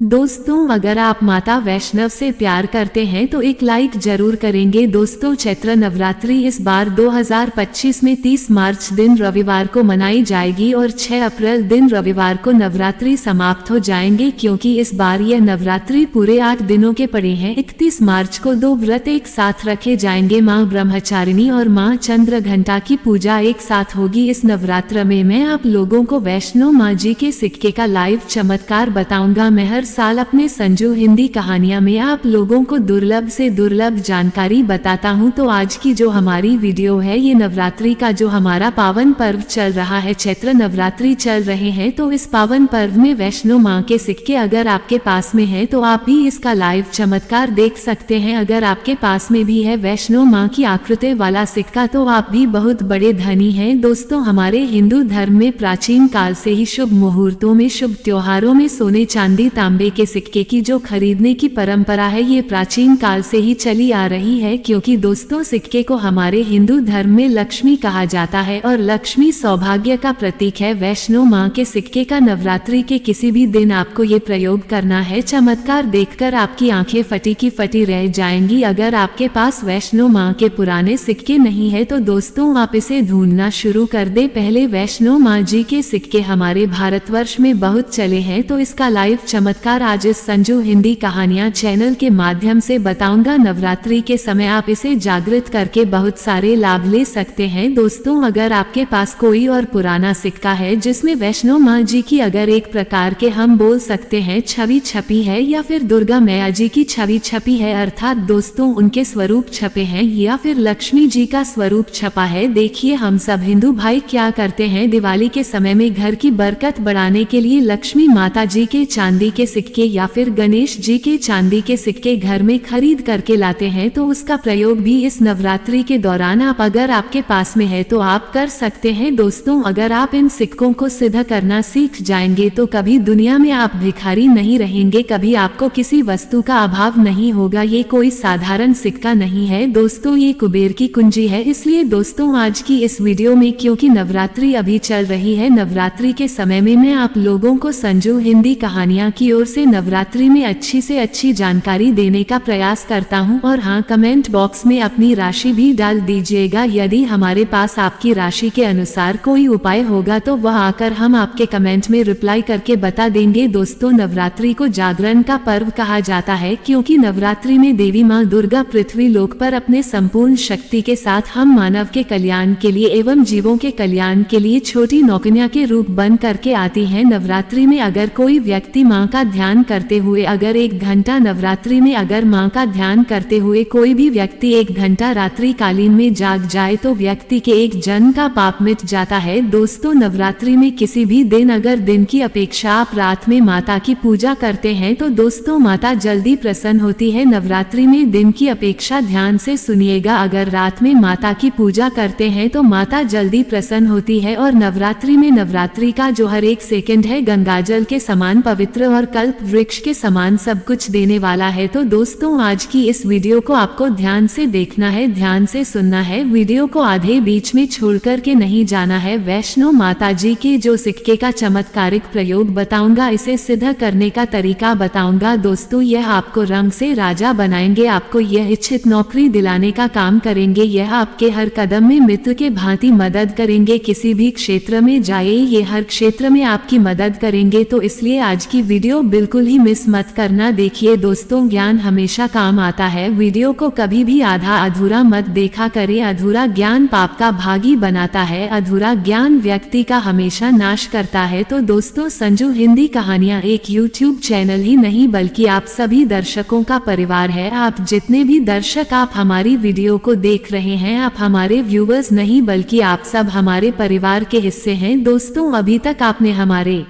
दोस्तों, अगर आप माता वैष्णव से प्यार करते हैं तो एक लाइक जरूर करेंगे। दोस्तों, चैत्र नवरात्रि इस बार 2025 में 30 मार्च दिन रविवार को मनाई जाएगी और 6 अप्रैल दिन रविवार को नवरात्रि समाप्त हो जाएंगे, क्योंकि इस बार यह नवरात्रि पूरे 8 दिनों के पड़े हैं। 31 मार्च को 2 व्रत एक साथ रखे जाएंगे। माँ ब्रह्मचारिणी और माँ चंद्र घंटा की पूजा एक साथ होगी। इस नवरात्र में मैं आप लोगों को वैष्णो माँ जी के सिक्के का लाइव चमत्कार बताऊंगा। मैं हर साल अपने संजू हिंदी कहानियां में आप लोगों को दुर्लभ से दुर्लभ जानकारी बताता हूं। तो आज की जो हमारी वीडियो है, ये नवरात्रि का जो हमारा पावन पर्व चल रहा है, चैत्र नवरात्रि चल रहे हैं, तो इस पावन पर्व में वैष्णो माँ के सिक्के अगर आपके पास में है तो आप भी इसका लाइव चमत्कार देख सकते हैं। अगर आपके पास में भी है वैष्णो माँ की आकृति वाला सिक्का तो आप भी बहुत बड़े धनी हैं। दोस्तों, हमारे हिंदू धर्म में प्राचीन काल से ही शुभ मुहूर्तों में, शुभ त्योहारों में सोने चांदी तांबे के सिक्के की जो खरीदने की परंपरा है, ये प्राचीन काल से ही चली आ रही है। क्योंकि दोस्तों, सिक्के को हमारे हिंदू धर्म में लक्ष्मी कहा जाता है और लक्ष्मी सौभाग्य का प्रतीक है। वैष्णो माँ के सिक्के का नवरात्रि के किसी भी दिन आपको ये प्रयोग करना है। चमत्कार देखकर आपकी आंखें फटी की फटी रह जाएंगी। अगर आपके पास वैष्णो माँ के पुराने सिक्के नहीं है तो दोस्तों, आप इसे ढूंढना शुरू कर दे। पहले वैष्णो माँ जी के सिक्के हमारे भारतवर्ष में बहुत चले हैं, तो इसका लाइव चमत्कार आज इस संजू हिंदी कहानियां चैनल के माध्यम से बताऊंगा। नवरात्रि के समय आप इसे जागृत करके बहुत सारे लाभ ले सकते हैं। दोस्तों, अगर आपके पास कोई और पुराना सिक्का है जिसमें वैष्णो माँ जी की अगर एक प्रकार के हम बोल सकते हैं छवि छपी है, या फिर दुर्गा मैया जी की छवि छपी है, अर्थात दोस्तों उनके स्वरूप छपे हैं, या फिर लक्ष्मी जी का स्वरूप छपा है। देखिए, हम सब हिंदू भाई क्या करते हैं, दिवाली के समय में घर की बरकत बढ़ाने के लिए लक्ष्मी माता जी के चांदी के सिक्के या फिर गणेश जी के चांदी के सिक्के घर में खरीद करके लाते हैं। तो उसका प्रयोग भी इस नवरात्रि के दौरान आप अगर आपके पास में है तो आप कर सकते हैं। दोस्तों, अगर आप इन सिक्कों को सिद्ध करना सीख जाएंगे तो कभी दुनिया में आप भिखारी नहीं रहेंगे, कभी आपको किसी वस्तु का अभाव नहीं होगा। ये कोई साधारण सिक्का नहीं है दोस्तों, ये कुबेर की कुंजी है। इसलिए दोस्तों, आज की इस वीडियो में, क्योंकि नवरात्रि अभी चल रही है, नवरात्रि के समय में मैं आप लोगों को संजू हिंदी कहानियां की ओर से नवरात्रि में अच्छी से अच्छी जानकारी देने का प्रयास करता हूं। और हाँ, कमेंट बॉक्स में अपनी राशि भी डाल दीजिएगा। यदि हमारे पास आपकी राशि के अनुसार कोई उपाय होगा तो वह आकर हम आपके कमेंट में रिप्लाई करके बता देंगे। दोस्तों, नवरात्रि को जागरण का पर्व कहा जाता है, क्योंकि नवरात्रि में देवी माँ दुर्गा पृथ्वी लोक पर अपने संपूर्ण शक्ति के साथ हम मानव के कल्याण के लिए एवं जीवों के कल्याण के लिए छोटी नौकन्या के रूप बन करके आती हैं। नवरात्रि में अगर कोई व्यक्ति माँ का ध्यान करते हुए अगर 1 घंटा, नवरात्रि में अगर माँ का ध्यान करते हुए कोई भी व्यक्ति 1 घंटा रात्रि कालीन में जाग जाए तो व्यक्ति के एक जन्म का पाप मिट जाता है। दोस्तों, नवरात्रि में किसी भी दिन अगर दिन की अपेक्षा आप रात में माता की पूजा करते हैं तो दोस्तों, माता जल्दी प्रसन्न होती है। नवरात्रि में दिन की अपेक्षा, ध्यान से सुनिएगा, अगर रात में माता की पूजा करते हैं तो माता जल्दी प्रसन्न होती है। और नवरात्रि में, नवरात्रि का जो हर एक सेकंड है गंगाजल के समान पवित्र और कल्प वृक्ष के समान सब कुछ देने वाला है। तो दोस्तों, आज की इस वीडियो को आपको ध्यान से देखना है, ध्यान से सुनना है, वीडियो को आधे बीच में छोड़ कर के नहीं जाना है। वैष्णो माता जी के जो सिक्के का चमत्कारिक प्रयोग बताऊंगा, इसे सिद्ध करने का तरीका बताऊंगा। दोस्तों, यह आपको रंग से राजा बनाएंगे, आपको यह इच्छित नौकरी दिलाने का काम करेंगे, यह आपके हर कदम में मित्र के भांति मदद करेंगे। किसी भी क्षेत्र में जाए, ये हर क्षेत्र में आपकी मदद करेंगे। तो इसलिए आज की वीडियो बिल्कुल ही मिस मत करना। देखिए दोस्तों, ज्ञान हमेशा काम आता है, वीडियो को कभी भी आधा अधूरा मत देखा करें। अधूरा ज्ञान पाप का भागी बनाता है, अधूरा ज्ञान व्यक्ति का हमेशा नाश करता है। तो दोस्तों, संजू हिंदी कहानियां एक यूट्यूब चैनल ही नहीं बल्कि आप सभी दर्शकों का परिवार है। आप जितने भी दर्शक आप हमारी वीडियो को देख रहे हैं, आप हमारे व्यूवर्स नहीं बल्कि आप सब हमारे परिवार के हिस्से हैं। दोस्तों, अभी तक आपने हमारे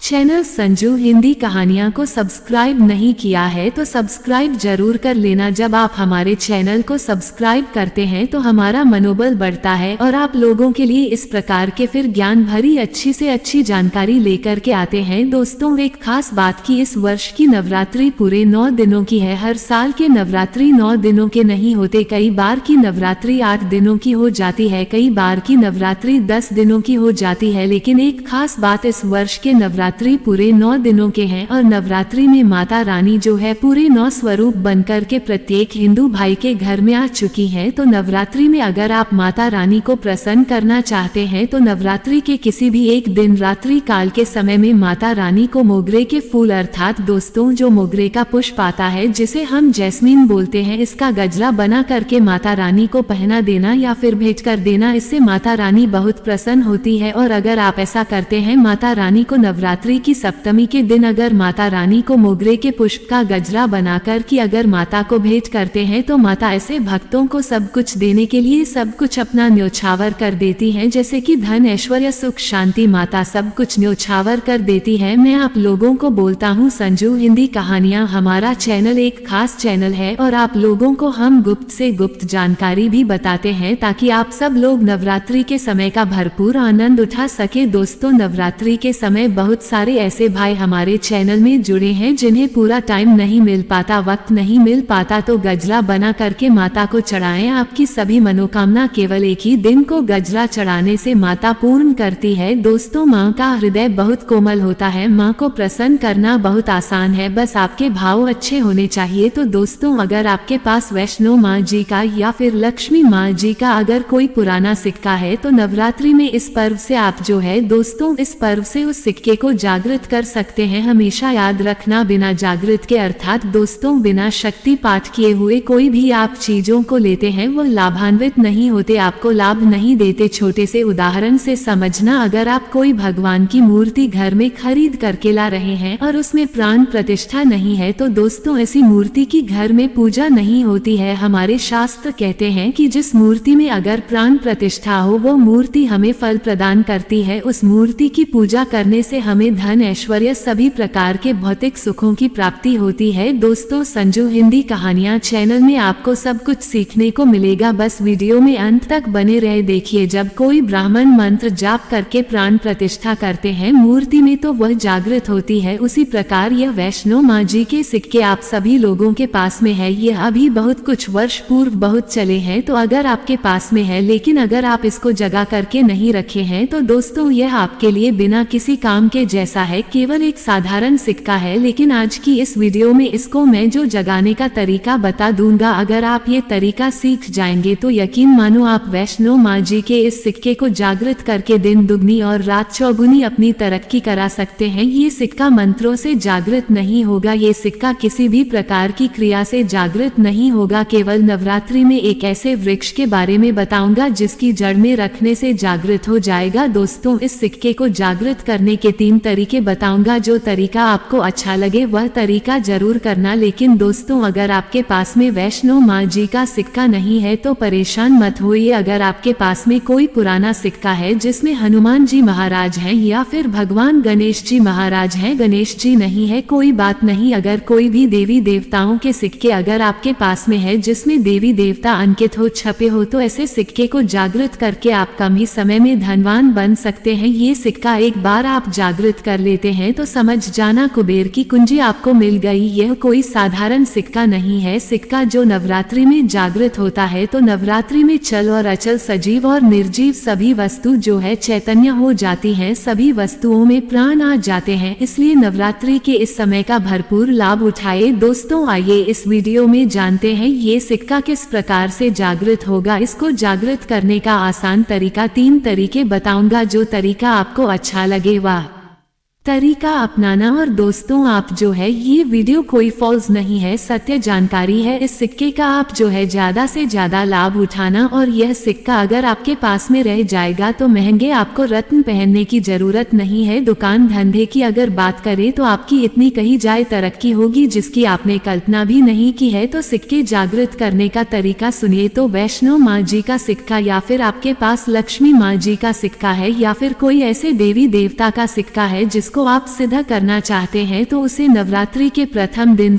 चैनल संजू हिंदी कहानियां को सब्सक्राइब नहीं किया है तो सब्सक्राइब जरूर कर लेना। जब आप हमारे चैनल को सब्सक्राइब करते हैं तो हमारा मनोबल बढ़ता है और आप लोगों के लिए इस प्रकार के फिर ज्ञान भरी अच्छी से अच्छी जानकारी लेकर के आते हैं। दोस्तों, एक खास बात की इस वर्ष की नवरात्रि पूरे 9 दिनों की है। हर साल के नवरात्रि 9 दिनों के नहीं होते, कई बार की नवरात्रि 8 दिनों की हो जाती है, कई बार की नवरात्रि 10 दिनों की हो जाती है। लेकिन एक खास बात इस वर्ष के नवरात्रि नवरात्रि पूरे 9 दिनों के हैं और नवरात्रि में माता रानी जो है पूरे 9 स्वरूप बनकर के प्रत्येक हिंदू भाई के घर में आ चुकी है। तो नवरात्रि में अगर आप माता रानी को प्रसन्न करना चाहते हैं तो नवरात्रि के किसी भी एक दिन रात्रि काल के समय में माता रानी को मोगरे के फूल अर्थात दोस्तों जो मोगरे का पुष्प आता है जिसे हम जैस्मीन बोलते हैं, इसका गजरा बना करके माता रानी को पहना देना या फिर भेंट कर देना। इससे माता रानी बहुत प्रसन्न होती है। और अगर आप ऐसा करते हैं माता रानी को नवरात्रि की सप्तमी के दिन अगर माता रानी को मोगरे के पुष्प का गजरा बनाकर कि अगर माता को भेंट करते हैं तो माता ऐसे भक्तों को सब कुछ देने के लिए सब कुछ अपना न्योछावर कर देती है, जैसे कि धन ऐश्वर्य सुख शांति माता सब कुछ न्योछावर कर देती है। मैं आप लोगों को बोलता हूँ संजू हिंदी कहानियाँ हमारा चैनल एक खास चैनल है और आप लोगों को हम गुप्त से गुप्त जानकारी भी बताते हैं ताकि आप सब लोग नवरात्रि के समय का भरपूर आनंद उठा सके। दोस्तों नवरात्रि के समय बहुत सारे ऐसे भाई हमारे चैनल में जुड़े हैं जिन्हें पूरा टाइम नहीं मिल पाता, वक्त नहीं मिल पाता, तो गजरा बना करके माता को चढ़ाएं। आपकी सभी मनोकामना केवल एक ही दिन को गजरा चढ़ाने से माता पूर्ण करती है। दोस्तों माँ का हृदय बहुत कोमल होता है, माँ को प्रसन्न करना बहुत आसान है, बस आपके भाव अच्छे होने चाहिए। तो दोस्तों अगर आपके पास वैष्णो माँ जी का या फिर लक्ष्मी माँ जी का अगर कोई पुराना सिक्का है तो नवरात्रि में इस पर्व से आप जो है दोस्तों इस पर्व से उस सिक्के को जागृत कर सकते हैं। हमेशा याद रखना बिना जागृत के अर्थात दोस्तों बिना शक्ति पाठ किए हुए कोई भी आप चीजों को लेते हैं वो लाभान्वित नहीं होते, आपको लाभ नहीं देते। छोटे से उदाहरण से समझना, अगर आप कोई भगवान की मूर्ति घर में खरीद करके ला रहे हैं और उसमें प्राण प्रतिष्ठा नहीं है तो दोस्तों ऐसी मूर्ति की घर में पूजा नहीं होती है। हमारे शास्त्र कहते हैं कि जिस मूर्ति में अगर प्राण प्रतिष्ठा हो वो मूर्ति हमें फल प्रदान करती है। उस मूर्ति की पूजा करने से हमें धन ऐश्वर्य सभी प्रकार के भौतिक सुखों की प्राप्ति होती है। दोस्तों संजू हिंदी कहानियाँ चैनल में आपको सब कुछ सीखने को मिलेगा, बस वीडियो में अंत तक बने रहे। देखिए जब कोई ब्राह्मण मंत्र जाप करके प्राण प्रतिष्ठा करते हैं मूर्ति में तो वह जागृत होती है। उसी प्रकार यह वैष्णो माँ जी के सिक्के आप सभी लोगों के पास में है, यह अभी बहुत कुछ वर्ष पूर्व बहुत चले हैं। तो अगर आपके पास में है लेकिन अगर आप इसको जगा करके नहीं रखे हैं तो दोस्तों यह आपके लिए बिना किसी काम के जैसा है, केवल एक साधारण सिक्का है। लेकिन आज की इस वीडियो में इसको मैं जो जगाने का तरीका बता दूंगा, अगर आप ये तरीका सीख जाएंगे तो यकीन मानो आप वैष्णो माँ जी के इस सिक्के को जागृत करके दिन दुगनी और रात चौगुनी अपनी तरक्की करा सकते हैं। ये सिक्का मंत्रों से जागृत नहीं होगा, ये सिक्का किसी भी प्रकार की क्रिया से जागृत नहीं होगा, केवल नवरात्रि में एक ऐसे वृक्ष के बारे में बताऊंगा जिसकी जड़ में रखने से जागृत हो जाएगा। दोस्तों इस सिक्के को जागृत करने के 3 तरीके बताऊंगा, जो तरीका आपको अच्छा लगे वह तरीका जरूर करना। लेकिन दोस्तों अगर आपके पास में वैष्णो माँ जी का सिक्का नहीं है तो परेशान मत होइए। अगर आपके पास में कोई पुराना सिक्का है जिसमें हनुमान जी महाराज हैं या फिर भगवान गणेश जी महाराज हैं, गणेश जी नहीं है कोई बात नहीं, अगर कोई भी देवी देवताओं के सिक्के अगर आपके पास में है जिसमें देवी देवता अंकित हो छपे हो तो ऐसे सिक्के को जागृत करके आप कम ही समय में धनवान बन सकते हैं। ये सिक्का एक बार आप जागृत कर लेते हैं तो समझ जाना कुबेर की कुंजी आपको मिल गई। यह कोई साधारण सिक्का नहीं है, सिक्का जो नवरात्रि में जागृत होता है तो नवरात्रि में चल और अचल सजीव और निर्जीव सभी वस्तु जो है चैतन्य हो जाती हैं, सभी वस्तुओं में प्राण आ जाते हैं। इसलिए नवरात्रि के इस समय का भरपूर लाभ उठाए। दोस्तों आइए इस वीडियो में जानते हैं ये सिक्का किस प्रकार से जागृत होगा। इसको जागृत करने का आसान तरीका 3 तरीके बताऊंगा, जो तरीका आपको अच्छा लगे वह तरीका अपनाना। और दोस्तों आप जो है ये वीडियो कोई फॉल्स नहीं है, सत्य जानकारी है। इस सिक्के का आप जो है ज्यादा से ज्यादा लाभ उठाना। और यह सिक्का अगर आपके पास में रह जाएगा तो महंगे आपको रत्न पहनने की जरूरत नहीं है। दुकान धंधे की अगर बात करें तो आपकी इतनी कही जाए तरक्की होगी जिसकी आपने कल्पना भी नहीं की है। तो सिक्के जागृत करने का तरीका सुनिए। तो वैष्णो माँ जी का सिक्का या फिर आपके पास लक्ष्मी माँ जी का सिक्का है या फिर कोई ऐसे देवी देवता का सिक्का है जिसको आप सिद्ध करना चाहते हैं तो उसे नवरात्रि के प्रथम दिन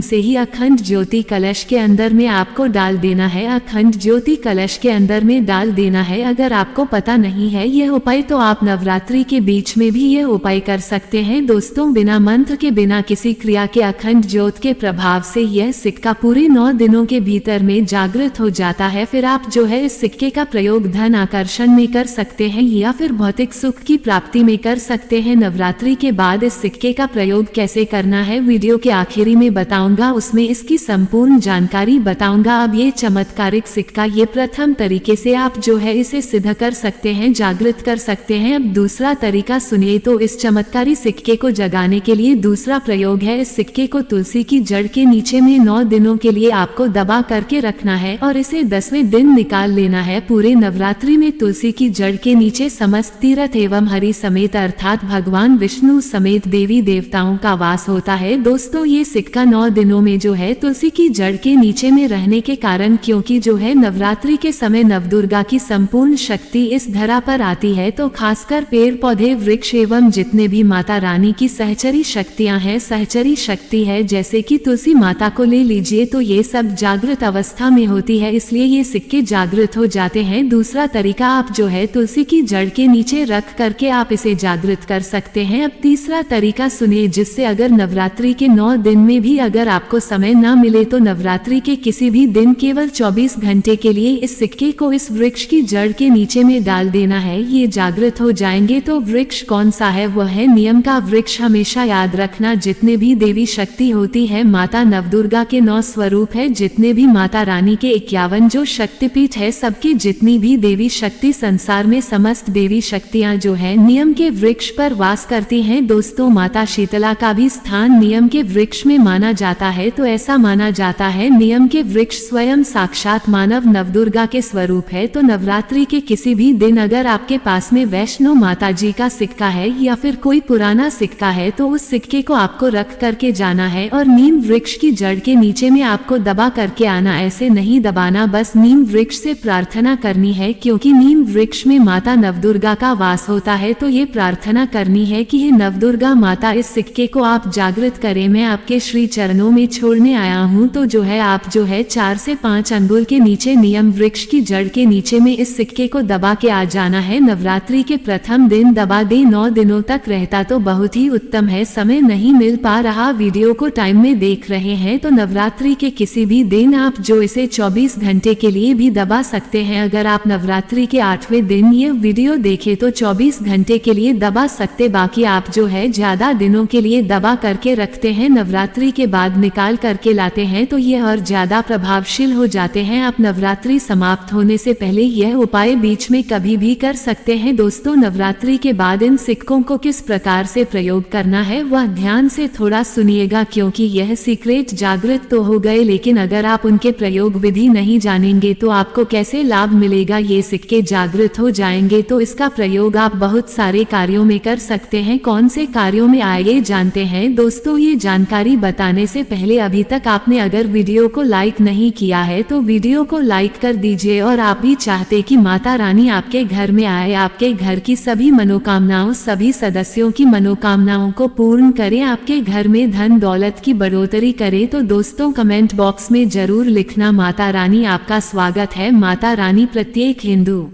से ही अखंड ज्योति कलश के अंदर में आपको डाल देना है। अखंड ज्योति कलश के अंदर में डाल देना है। अगर आपको पता नहीं है यह उपाय तो आप नवरात्रि के बीच में भी यह उपाय कर सकते हैं। दोस्तों बिना मंत्र के बिना किसी क्रिया के अखंड ज्योत के प्रभाव से यह सिक्का पूरे 9 दिनों के भीतर में जागृत हो जाता है। फिर आप जो है इस सिक्के का प्रयोग धन आकर्षण में कर सकते हैं या फिर भौतिक सुख की प्राप्ति में कर सकते हैं। नवरात्रि के बाद इस सिक्के का प्रयोग कैसे करना है वीडियो के आखिरी में बताऊंगा, उसमें इसकी संपूर्ण जानकारी बताऊंगा। अब ये चमत्कारिक सिक्का, ये प्रथम तरीके से आप जो है इसे सिद्ध कर सकते हैं, जागृत कर सकते हैं। अब दूसरा तरीका सुनिए। तो इस चमत्कारी सिक्के को जगाने के लिए दूसरा प्रयोग है, इस सिक्के को तुलसी की जड़ के नीचे में 9 दिनों के लिए आपको दबा करके रखना है और इसे 10वें दिन निकाल लेना है। पूरे नवरात्रि में तुलसी की जड़ के नीचे समस्त तीर्थ एवं हरि समेत अर्थात भगवान विष्णु समेत देवी देवताओं का वास होता है। दोस्तों ये सिक्का 9 दिनों में जो है तुलसी की जड़ के नीचे में रहने के कारण, क्योंकि जो है नवरात्रि के समय नवदुर्गा की संपूर्ण शक्ति इस धरा पर आती है, तो खासकर पेड़ पौधे वृक्ष एवं जितने भी माता रानी की सहचरी शक्तियां हैं, सहचरी शक्ति है, जैसे कि तुलसी माता को ले लीजिए, तो ये सब जागृत अवस्था में होती है, इसलिए ये सिक्के जागृत हो जाते हैं। दूसरा तरीका, आप जो है तुलसी की जड़ के नीचे रख करके आप इसे जागृत कर सकते हैं। अब तीसरा तरीका सुनिए, जिससे अगर नवरात्रि के 9 दिन में भी अगर आपको समय ना मिले तो नवरात्रि के किसी भी दिन केवल 24 घंटे के लिए इस सिक्के को इस वृक्ष की जड़ के नीचे में डाल देना है, ये जागृत हो जाएंगे। तो वृक्ष कौन सा है? वह है नियम का वृक्ष। हमेशा याद रखना, जितने भी देवी शक्ति होती है, माता नवदुर्गा के 9 स्वरूप है, जितने भी माता रानी के 51 जो शक्तिपीठ है, सबकी जितनी भी देवी शक्ति संसार में समस्त देवी शक्तियां जो है नियम के वृक्ष पर वास करती हैं। दोस्तों माता शीतला का भी स्थान नियम के वृक्ष में माना जाता है, तो ऐसा माना जाता है नियम के वृक्ष स्वयं साक्षात मानव नवदुर्गा के स्वरूप है। तो नवरात्रि के किसी भी दिन अगर आपके पास में वैष्णो माता जी का सिक्का है या फिर कोई पुराना सिक्का है, तो उस सिक्के को आपको रख करके जाना है और नीम वृक्ष की जड़ के नीचे में आपको दबा करके आना। ऐसे नहीं दबाना, बस नीम वृक्ष से प्रार्थना करनी है, क्योंकि नीम वृक्ष में माता नवदुर्गा का वास होता है। तो ये प्रार्थना करनी है कि हे नवदुर्गा माता, इस सिक्के को आप जागृत करें, मैं आपके श्री चरणों में छोड़ने आया हूँ। तो जो है आप जो है 4 से 5 अंगुल के नीचे नियम वृक्ष की जड़ के नीचे में इस सिक्के को दबा के आ जाना है। नवरात्रि के प्रथम दिन दबा दे, 9 दिनों तक रहता तो बहुत ही उत्तम है। समय नहीं मिल पा रहा, वीडियो को टाइम में देख रहे हैं, तो नवरात्रि के किसी भी दिन आप जो इसे 24 घंटे के लिए भी दबा सकते हैं। अगर आप नवरात्रि के 8वें दिन ये वीडियो देखें तो 24 घंटे के लिए दबा सकते, बाकी आप जो है ज्यादा दिनों के लिए दबा करके रखते हैं, नवरात्रि के बाद निकाल करके लाते हैं, तो ये और ज्यादा प्रभावशील हो जाते हैं। आप नवरात्रि समाप्त होने से पहले यह उपाय बीच में कभी भी कर सकते हैं। दोस्तों नवरात्रि के बाद इन सिक्कों को किस प्रकार से प्रयोग करना है वह ध्यान से थोड़ा सुनिएगा, क्योंकि यह सीक्रेट जागृत तो हो गए, लेकिन अगर आप उनके प्रयोग विधि नहीं जानेंगे तो आपको कैसे लाभ मिलेगा। ये सिक्के जागृत हो जाएंगे तो इसका प्रयोग आप बहुत सारे कार्यों में कर सकते हैं। कौन से कार्यों में आइए जानते हैं। दोस्तों ये जानकारी बताने से पहले अभी तक आपने अगर वीडियो को लाइक नहीं किया है तो वीडियो को लाइक कर दीजिए, और आप भी चाहते कि माता रानी आपके घर में आए, आपके घर की सभी मनोकामनाओं, सभी सदस्यों की मनोकामनाओं को पूर्ण करें, आपके घर में धन दौलत की बढ़ोतरी करे, तो दोस्तों कमेंट बॉक्स में जरूर लिखना माता रानी आपका स्वागत है। माता रानी प्रत्येक हिंदू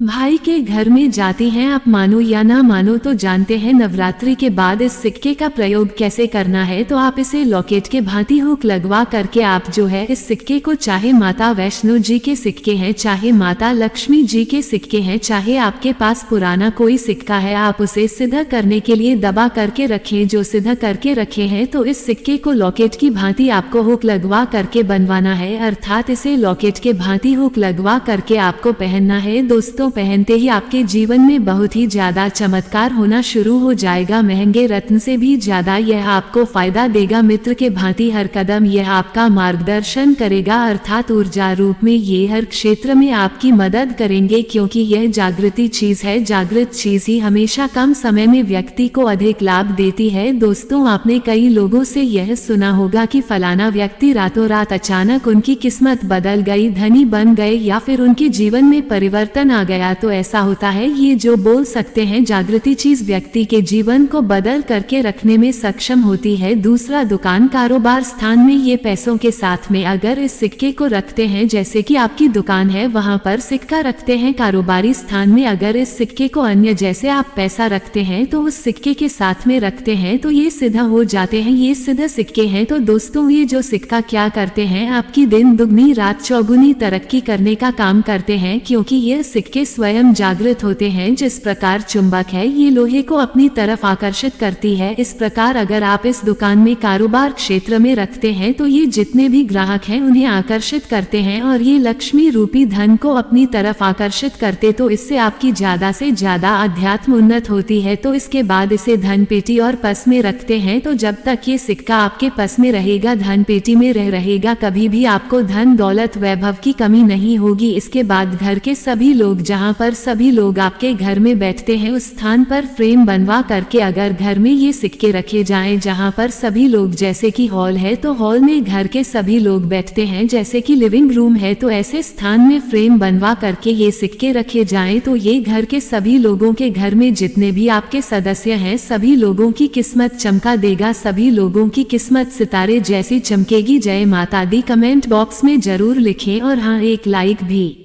भाई के घर में जाती हैं। आप मानो या ना मानो तो जानते हैं नवरात्रि के बाद इस सिक्के का प्रयोग कैसे करना है। तो आप इसे लॉकेट के भांति हुक लगवा करके आप जो है इस सिक्के को, चाहे माता वैष्णो जी के सिक्के हैं, चाहे माता लक्ष्मी जी के सिक्के हैं, चाहे आपके पास पुराना कोई सिक्का है, आप उसे सिद्ध करने के लिए दबा करके रखें। जो सिद्ध करके रखे हैं तो इस सिक्के को लॉकेट की भांति आपको हुक लगवा करके बनवाना है, अर्थात इसे लॉकेट के भांति हुक लगवा करके आपको पहनना है। दोस्तों पहनते ही आपके जीवन में बहुत ही ज्यादा चमत्कार होना शुरू हो जाएगा। महंगे रत्न से भी ज्यादा यह आपको फायदा देगा। मित्र के भांति हर कदम यह आपका मार्गदर्शन करेगा, अर्थात ऊर्जा रूप में ये हर क्षेत्र में आपकी मदद करेंगे, क्योंकि यह जागृति चीज है। जागृत चीज ही हमेशा कम समय में व्यक्ति को अधिक लाभ देती है। दोस्तों आपने कई लोगों से यह सुना होगा कि फलाना व्यक्ति रातों रात अचानक उनकी किस्मत बदल गई, धनी बन गए, या फिर उनके जीवन में परिवर्तन आ गया। तो ऐसा होता है, ये जो बोल सकते हैं जागृति चीज व्यक्ति के जीवन को बदल करके रखने में सक्षम होती है। दूसरा, दुकान कारोबार स्थान में ये पैसों के साथ में अगर इस सिक्के को रखते हैं, जैसे कि आपकी दुकान है वहां पर सिक्का रखते हैं, कारोबारी स्थान में अगर इस सिक्के को अन्य जैसे आप पैसा रखते हैं तो उस सिक्के के साथ में रखते हैं तो ये सिद्ध हो जाते हैं, ये सिद्ध सिक्के हैं। तो दोस्तों ये जो सिक्का क्या करते हैं, आपकी दिन दुगनी रात चौगुनी तरक्की करने का काम करते हैं, क्योंकि यह सिक्के स्वयं जागृत होते हैं। जिस प्रकार चुंबक है ये लोहे को अपनी तरफ आकर्षित करती है, इस प्रकार अगर आप इस दुकान में कारोबार क्षेत्र में रखते हैं तो ये जितने भी ग्राहक हैं उन्हें आकर्षित करते हैं और ये लक्ष्मी रूपी धन को अपनी तरफ आकर्षित करते, तो इससे आपकी ज्यादा से ज्यादा अध्यात्म उन्नत होती है। तो इसके बाद इसे धन पेटी और पस में रखते हैं। तो जब तक ये सिक्का आपके पस में रहेगा, धन पेटी में रहेगा, कभी भी आपको धन दौलत वैभव की कमी नहीं होगी। इसके बाद घर के सभी लोग, जहाँ पर सभी लोग आपके घर में बैठते हैं, उस स्थान पर फ्रेम बनवा करके अगर घर में ये सिक्के रखे जाएं, जहाँ पर सभी लोग, जैसे कि हॉल है तो हॉल में घर के सभी लोग बैठते हैं, जैसे कि लिविंग रूम है तो ऐसे स्थान में फ्रेम बनवा करके ये सिक्के रखे जाएं, तो ये घर के सभी लोगों के घर में जितने भी आपके सदस्य हैं सभी लोगों की किस्मत चमका देगा, सभी लोगों की किस्मत सितारे जैसी चमकेगी। जय माता दी कमेंट बॉक्स में जरूर लिखें और हाँ, एक लाइक भी।